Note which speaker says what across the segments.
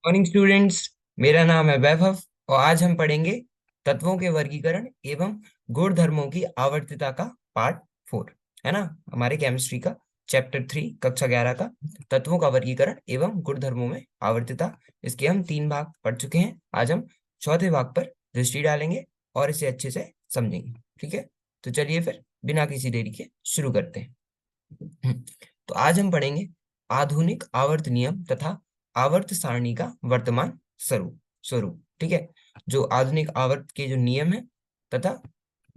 Speaker 1: Morning students. मेरा नाम है वैभव और आज हम पढ़ेंगे तत्वों के वर्गीकरण एवं गुण धर्मों की आवर्तिता का पार्ट 4। है ना। हमारे केमिस्ट्री का चैप्टर 3 कक्षा 11 का तत्वों का वर्गीकरण एवं गुण धर्मों में आवर्तिता। इसके हम 3 भाग पढ़ चुके हैं। आज हम चौथे भाग पर दृष्टि डालेंगे और इसे अच्छे से समझेंगे। ठीक है, तो चलिए फिर बिना किसी देरी के शुरू करते हैं। तो आज हम पढ़ेंगे आधुनिक आवर्त नियम तथा आवर्त सारणी का वर्तमान स्वरूप स्वरूप ठीक है। जो आधुनिक आवर्त के जो नियम है तथा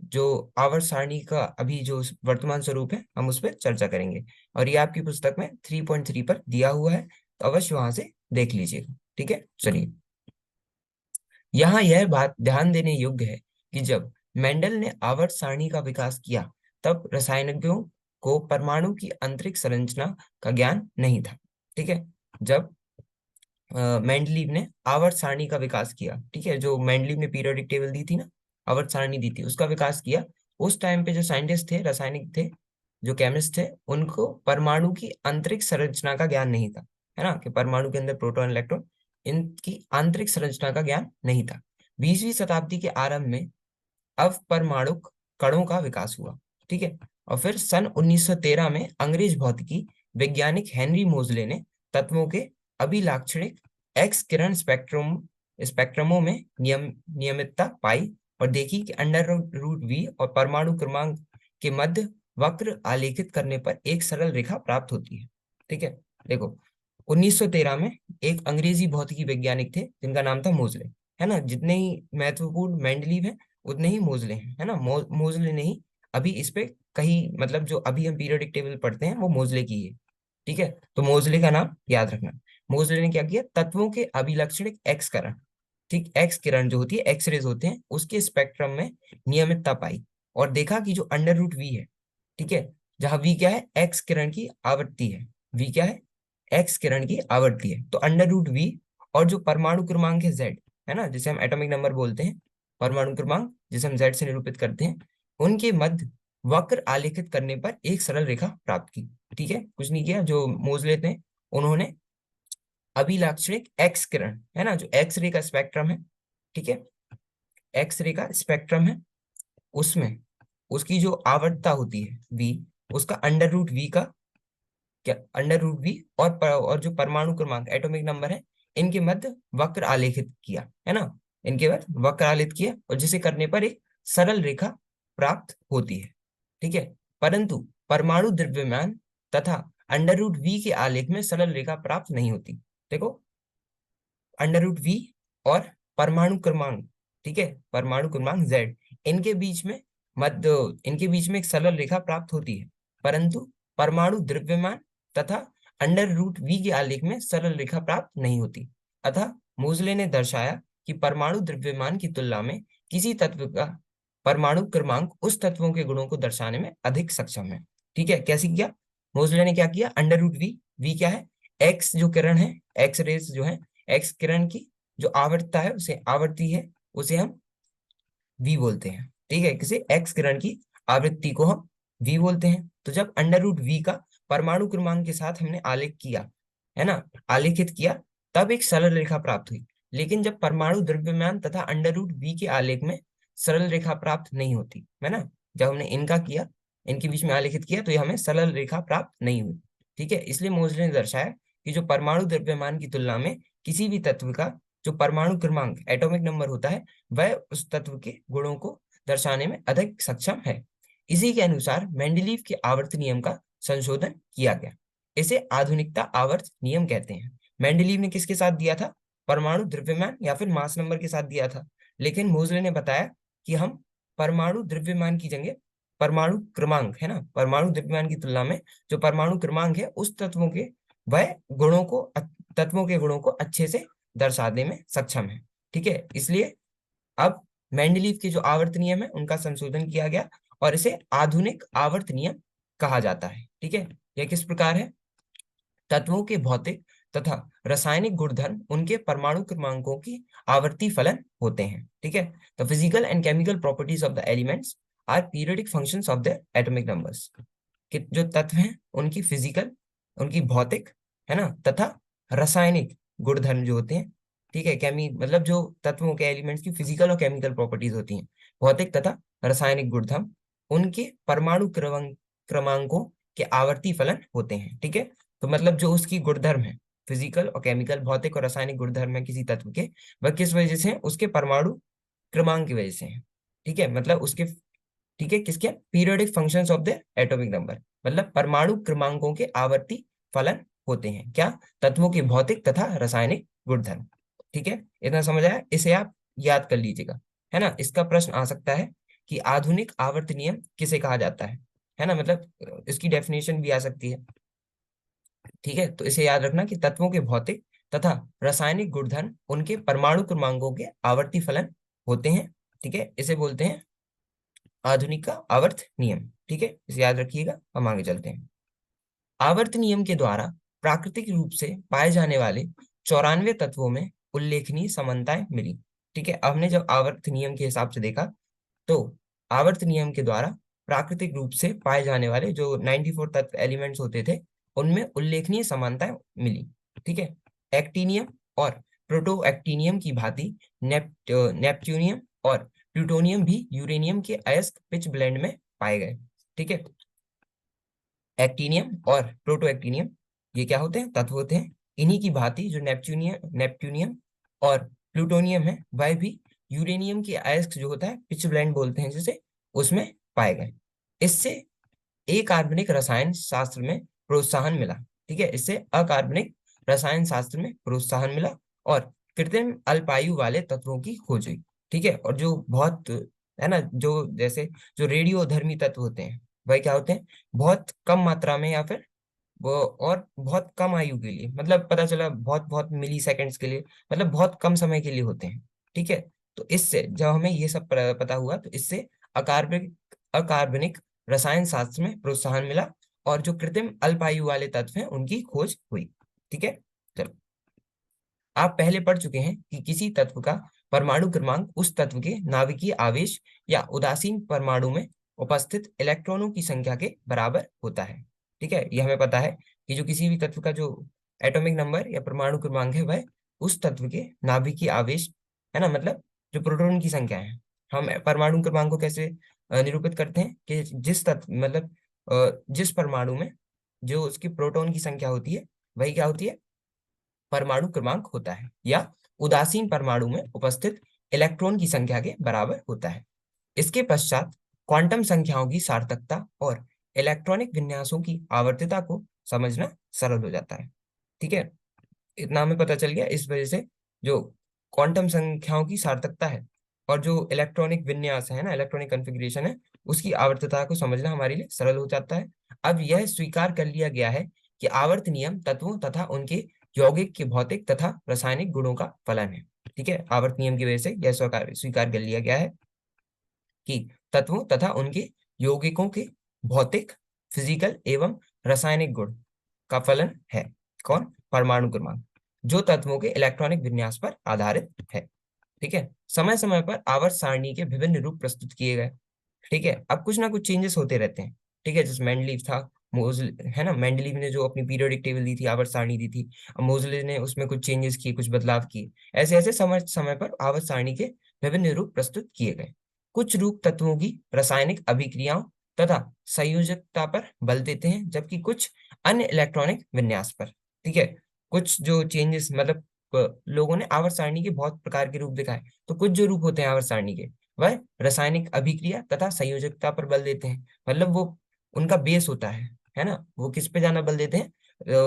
Speaker 1: जो आवर्त सारणी का अभी जो वर्तमान स्वरूप है हम उस पर चर्चा करेंगे। और ये आपकी पुस्तक में 3.3 पर दिया हुआ है, तो अवश्य वहां से देख लीजिएगा। ठीक है, चलिए। यहाँ यह बात ध्यान देने योग्य है कि जब मेंडल ने आवर्त सारणी का विकास किया तब रसायनज्ञों को परमाणु की आंतरिक संरचना का ज्ञान नहीं था। ठीक है, जब मेंडलीव ने आवर्त सारणी का विकास किया, ठीक है, जो मेंडलीव ने पीरियोडिक टेबल दी थी ना, आवर्त सारणी दी थी, उसका विकास किया। उस टाइम पे जो साइंटिस्ट थे, रासायनिक थे, जो केमिस्ट थे, उनको परमाणु की आंतरिक संरचना का ज्ञान नहीं था। है ना, कि परमाणु के अंदर प्रोटॉन इलेक्ट्रॉन, इनकी आंतरिक संरचना का ज्ञान नहीं था। 20वीं शताब्दी के आरंभ में अवपरमाणुक कणों का विकास हुआ। ठीक है, और फिर सन 1913 में अंग्रेज भौतिकी वैज्ञानिक हेनरी मोजले ने तत्वों के अभिलाक्षणिक एक्स किरण स्पेक्ट्रमों में नियमितता पाई और देखी कि अंडर रूट वी और परमाणु क्रमांक के मध्य वक्र आलेखित करने पर एक सरल रेखा प्राप्त होती है। ठीक है, देखो, 1913 में एक अंग्रेजी भौतिकी वैज्ञानिक थे जिनका नाम था मोजले। है ना, जितने ही महत्वपूर्ण मेंडलीव है उतने ही मोजले हैं। है ना, मोजले ने ही अभी इस पे कहीं, मतलब जो अभी हम पीरियोडिक टेबल पढ़ते हैं वो मोजले की है। ठीक है, तो मोजले का नाम याद रखना। मोजले ने क्या किया, तत्वों के अभिलक्षणिक एक्स किरण, ठीक, एक्स किरण जो होती है, एक्स रेज होते हैं, उसके स्पेक्ट्रम में नियमितता पाई और देखा कि जो अंडर रूट वी है, ठीक है, जहां वी क्या है, एक्स किरण की आवृत्ति है। वी क्या है, एक्स किरण की आवृत्ति है। तो अंडर रूट वी और जो परमाणु क्रमांक है जेड, है ना, जिसे हम एटॉमिक नंबर बोलते हैं, परमाणु क्रमांक जिसे हम जेड से निरूपित करते हैं, उनके मध्य वक्र आलेखित करने पर एक सरल रेखा प्राप्त की। ठीक है, कुछ नहीं किया, जो मोजले थे उन्होंने अभिलाक्षणिक एक्स किरण, है ना, जो एक्स रे का स्पेक्ट्रम है, ठीक है, एक्स रे का स्पेक्ट्रम है, उसमें उसकी जो आवर्तता होती है वी, उसका अंडर रूट वी का क्या, अंडर रूट वी और जो परमाणु क्रमांक एटॉमिक नंबर है, इनके मध्य वक्र आलेखित किया। है ना, इनके मध्य वक्र आलेखित किया और जिसे करने पर एक सरल रेखा प्राप्त होती है। ठीक है, परंतु परमाणु द्रव्यमान तथा अंडर रूट वी के आलेख में सरल रेखा प्राप्त नहीं होती। देखो, अंडर रूट वी और परमाणु क्रमांक, ठीक है, परमाणु क्रमांक जेड, इनके बीच में मध्य, इनके बीच में एक सरल रेखा प्राप्त होती है, परंतु परमाणु द्रव्यमान तथा अंडर रूट वी के आलेख में सरल रेखा प्राप्त नहीं होती। अतः मोजले ने दर्शाया कि परमाणु द्रव्यमान की तुलना में किसी तत्व का परमाणु क्रमांक उस तत्वों के गुणों को दर्शाने में अधिक सक्षम है। ठीक है, कैसे किया, मोजले ने क्या किया, अंडर रूट वी, वी क्या है, एक्स जो किरण है, एक्स रेज जो है, एक्स किरण की जो आवर्तता है, उसे आवर्ती है, उसे हम वी बोलते हैं। ठीक है, किसी एक्स किरण की आवृत्ति को हम वी बोलते हैं। तो जब अंडर रूट वी का परमाणु क्रमांक के साथ हमने आलेख किया, है ना, आलेखित किया, तब एक सरल रेखा प्राप्त हुई। लेकिन जब परमाणु द्रव्यमान तथा अंडर रूट वी के आलेख में सरल रेखा प्राप्त नहीं होती, है ना, जब हमने इनका किया, इनके बीच में आलेखित किया, तो ये हमें सरल रेखा प्राप्त नहीं हुई। ठीक है, इसलिए मोजले ने दर्शाया कि जो परमाणु द्रव्यमान की तुलना में किसी भी तत्व का जो परमाणु क्रमांक एटॉमिक नंबर होता है, वह उस तत्व के गुणों को दर्शाने में अधिक सक्षम है। इसी के अनुसार मेंडलीव के आवर्त नियम का संशोधन किया गया। इसे आधुनिकता आवर्त नियम कहते हैं। मेंडलीव ने किसके साथ दिया था, परमाणु द्रव्यमान या फिर मास नंबर के साथ दिया था, लेकिन मोजले ने बताया कि हम परमाणु द्रव्यमान की जगह परमाणु क्रमांक, है ना, परमाणु द्रव्यमान की तुलना में जो परमाणु क्रमांक है उस तत्वों के, वह गुणों को, तत्वों के गुणों को अच्छे से दर्शाने में सक्षम है। ठीक है, इसलिए अब मेंडलीव के जो आवर्त नियम है उनका संशोधन किया गया और इसे आधुनिक आवर्त नियम कहा जाता है। ठीक है, यह किस प्रकार है, तत्वों के भौतिक तथा रासायनिक गुणधर्म उनके परमाणु क्रमांकों की आवर्ती फलन होते हैं। ठीक है, the physical and chemical properties of the elements are periodic functions of the atomic numbers. कि जो तत्व हैं उनकी फिजिकल, उनकी भौतिक, है ना, तथा रासायनिक गुणधर्म जो होते हैं, ठीक है, केमी मतलब जो तत्वों के एलिमेंट्स की फिजिकल और केमिकल प्रॉपर्टीज होती हैं, भौतिक तथा रासायनिक गुणधर्म उनके परमाणु क्रमांकों के आवर्ती फलन होते हैं। ठीक है, तो मतलब जो उसकी गुणधर्म है, फिजिकल और केमिकल, भौतिक और रासायनिक गुणधर्म है किसी तत्व के, वह किस वजह से है? उसके परमाणु क्रमांक की वजह से है। ठीक है, मतलब उसके, ठीक है, किसके? Periodic functions of the atomic number, मतलब परमाणु क्रमांकों के आवर्ती फलन होते हैं क्या? तत्वों के भौतिक तथा रासायनिक गुणधर्म। ठीक है, इतना समझ आया? इसे आप याद कर लीजिएगा, है ना। इसका प्रश्न आ सकता है कि आधुनिक आवर्त नियम किसे कहा जाता है ना, मतलब इसकी डेफिनेशन भी आ सकती है। ठीक है, तो इसे याद रखना कि तत्वों के भौतिक तथा रासायनिक गुणधर्म उनके परमाणु क्रमांकों के आवर्ती फलन होते हैं। ठीक है, इसे बोलते हैं आधुनिक का आवर्त नियम। ठीक है, इसे याद रखिएगा। हम आगे चलते हैं। आवर्त नियम के द्वारा प्राकृतिक रूप से पाए जाने वाले 94 तत्वों में उल्लेखनीय समानताएं मिली। ठीक है, अब हमने जब आवर्त नियम के हिसाब से देखा, तो आवर्त नियम के द्वारा प्राकृतिक रूप से पाए जाने वाले जो 94 तत्व एलिमेंट्स होते थे, उनमें उल्लेखनीय समानताएं मिली। ठीक है, एक्टीनियम और प्रोटो एक्टीनियम की भांति नेपच्यूनियम और प्लूटोनियम भी यूरेनियम के अयस्क पिच ब्लेंड में पाए गए। ठीक है, एक्टीनियम और प्रोटो एक्टीनियम ये क्या होते हैं? तत्व होते हैं। इन्हीं की भांति जो नेपच्यूनियम और प्लूटोनियम है, वह भी यूरेनियम के अयस्क जो होता है, पिच ब्लेंड बोलते हैं जिसे, उसमें पाए गए। इससे अकार्बनिक रसायन शास्त्र में प्रोत्साहन मिला। ठीक है, इससे अकार्बनिक रसायन शास्त्र में प्रोत्साहन मिला और कृत्रिम अल्पायु वाले तत्वों की खोज हुई। ठीक है, और जो बहुत, है ना, जो जैसे जो रेडियोधर्मी तत्व होते हैं, वह क्या होते हैं? बहुत कम मात्रा में, या फिर वो और बहुत कम आयु के लिए, मतलब पता चला बहुत बहुत मिली सेकेंड्स के लिए, मतलब बहुत कम समय के लिए होते हैं। ठीक है, तो इससे जब हमें ये सब पता हुआ, तो इससे अकार्बनिक अकार्बनिक रसायन शास्त्र में प्रोत्साहन मिला और जो कृत्रिम अल्पायु वाले तत्व हैं उनकी खोज हुई। ठीक है, चलो, आप पहले पढ़ चुके हैं कि किसी तत्व का परमाणु क्रमांक उस तत्व के नाभिकीय आवेश या उदासीन परमाणु में उपस्थित इलेक्ट्रॉनों की संख्या के बराबर होता है। ठीक है, ये हमें पता है कि जो किसी भी तत्व का जो एटॉमिक नंबर या परमाणु क्रमांक है, वह उस तत्व के नाभिकीय आवेश, है ना, मतलब जो प्रोटॉन की संख्या है। हम परमाणु क्रमांक को कैसे निरूपित करते हैं कि जिस तत्व, मतलब जिस परमाणु में जो उसकी प्रोटॉन की संख्या होती है, वही क्या होती है? परमाणु क्रमांक होता है, या उदासीन परमाणु में उपस्थित इलेक्ट्रॉन की संख्या के बराबर होता है। इसके पश्चात क्वांटम संख्याओं की सार्थकता और इलेक्ट्रॉनिक विन्यासों की आवर्तता को समझना सरल हो जाता है। ठीक है, इतना हमें पता चल गया। इस वजह से जो क्वांटम संख्याओं की सार्थकता है और जो इलेक्ट्रॉनिक विन्यास है ना, इलेक्ट्रॉनिक कॉन्फ़िगरेशन है, उसकी आवर्तता को समझना हमारे लिए सरल हो जाता है। अब यह स्वीकार कर लिया गया है कि आवर्त नियम तत्वों तथा उनके यौगिक के भौतिक तथा रासायनिक गुणों का फलन है। ठीक है, आवर्त नियम की वजह से यह स्वीकार कर लिया गया है कि तत्वों तथा उनके यौगिकों के भौतिक, फिजिकल एवं रासायनिक गुण का फलन है। कौन? परमाणु क्रमांक, जो तत्वों के इलेक्ट्रॉनिक विन्यास पर आधारित है। ठीक है, समय समय पर आवर्त सारणी के विभिन्न रूप प्रस्तुत किए गए। ठीक है, अब कुछ ना कुछ चेंजेस होते रहते हैं। ठीक है, जैसे मेंडलीव था, मोजले, है ना, मेंडलीव ने जो अपनी पीरियोडिक टेबल दी थी, आवर्त सारणी दी थी, अब मोजले ने उसमें कुछ चेंजेस किए, कुछ बदलाव किए। ऐसे ऐसे समय समय पर आवर्त सारणी के विभिन्न रूप प्रस्तुत किए गए। कुछ रूप तत्वों की रासायनिक अभिक्रियाओं तथा संयोजकता पर बल देते हैं, जबकि कुछ अन्य इलेक्ट्रॉनिक विन्यास पर। ठीक है, कुछ जो चेंजेस, मतलब लोगों ने आवर्त सारणी के बहुत प्रकार के रूप दिखाए, तो कुछ जो रूप होते हैं आवर्त सारणी के, वह रासायनिक अभिक्रिया तथा संयोजकता पर बल देते हैं। मतलब वो उनका बेस होता है ना, वो किस पे ज्यादा बल देते हैं?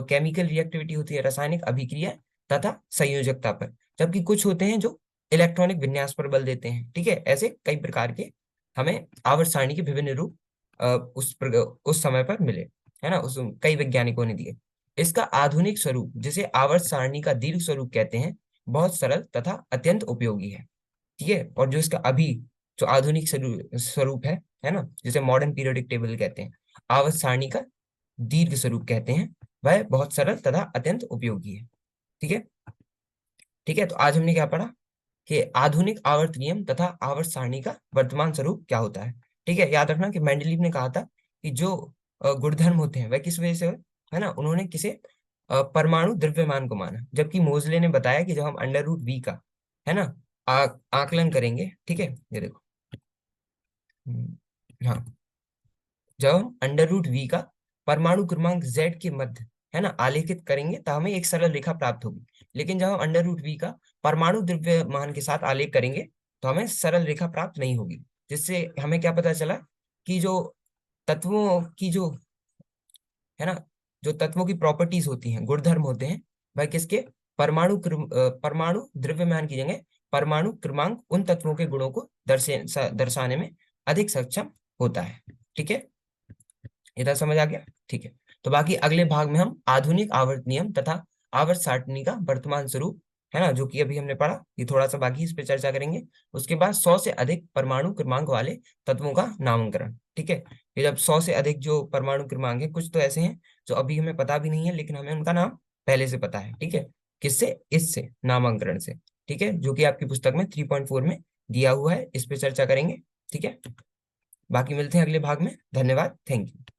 Speaker 1: केमिकल रिएक्टिविटी होती है, रासायनिक अभिक्रिया तथा संयोजकता पर। जबकि कुछ होते हैं जो इलेक्ट्रॉनिक विन्यास पर बल देते हैं। ठीक है, ऐसे कई प्रकार के हमें आवर्त सारणी के विभिन्न रूप उस समय पर मिले, है ना, उस कई वैज्ञानिकों ने दिए। इसका आधुनिक स्वरूप, जिसे आवर्त सारणी का दीर्घ स्वरूप कहते हैं, बहुत सरल तथा अत्यंत उपयोगी है। ठीक है, और जो इसका अभी जो आधुनिक स्वरूप है ना, जिसे मॉडर्न पीरियोडिक टेबल कहते हैं, आवर्त सारणी का दीर्घ स्वरूप कहते हैं, वह बहुत सरल तथा अत्यंत उपयोगी है। ठीक है, ठीक है, तो आज हमने क्या पढ़ा कि आधुनिक आवर्त नियम तथा आवर्त सारणी का वर्तमान स्वरूप क्या होता है। ठीक है, याद रखना कि मेंडलीव ने कहा था कि जो गुणधर्म होते हैं वह किस वजह से, है ना, उन्होंने किसे परमाणु द्रव्यमान को माना, जबकि मोजले ने बताया कि जब हम अंडर रूट वी का, है ना, आकलन करेंगे, ठीक है, ये देखो। हाँ, जब हम अंडर रूट वी का परमाणु क्रमांक जेड के मध्य, है ना, आलेखित करेंगे तो हमें एक सरल रेखा प्राप्त होगी। लेकिन जब हम अंडर रूट वी का परमाणु द्रव्यमान के साथ आलेख करेंगे तो हमें सरल रेखा प्राप्त नहीं होगी। जिससे हमें क्या पता चला कि जो तत्वों की जो, है ना, जो तत्वों की प्रॉपर्टीज होती हैं, गुणधर्म होते हैं, वह किसके, परमाणु द्रव्यमान की जगह परमाणु क्रमांक उन तत्वों के गुणों को दर्शाने में अधिक सक्षम होता है। ठीक है, इतना समझ आ गया? ठीक है। तो बाकी अगले भाग में हम आधुनिक आवर्त नियम तथा आवर्त सारणी का वर्तमान स्वरूप, है ना, जो कि अभी हमने पढ़ा, ये थोड़ा सा बाकी इस पे चर्चा करेंगे। उसके बाद 100 से अधिक परमाणु क्रमांक वाले तत्वों का नामकरण। ठीक है, ये जब 100 से अधिक जो परमाणु क्रमांक है, कुछ तो ऐसे हैं जो अभी हमें पता भी नहीं है, लेकिन हमें उनका नाम पहले से पता है। ठीक है, किससे, इससे, नामांकन से। ठीक है, जो कि आपकी पुस्तक में 3.4 में दिया हुआ है, इस पे चर्चा करेंगे। ठीक है, बाकी मिलते हैं अगले भाग में। धन्यवाद, थैंक यू।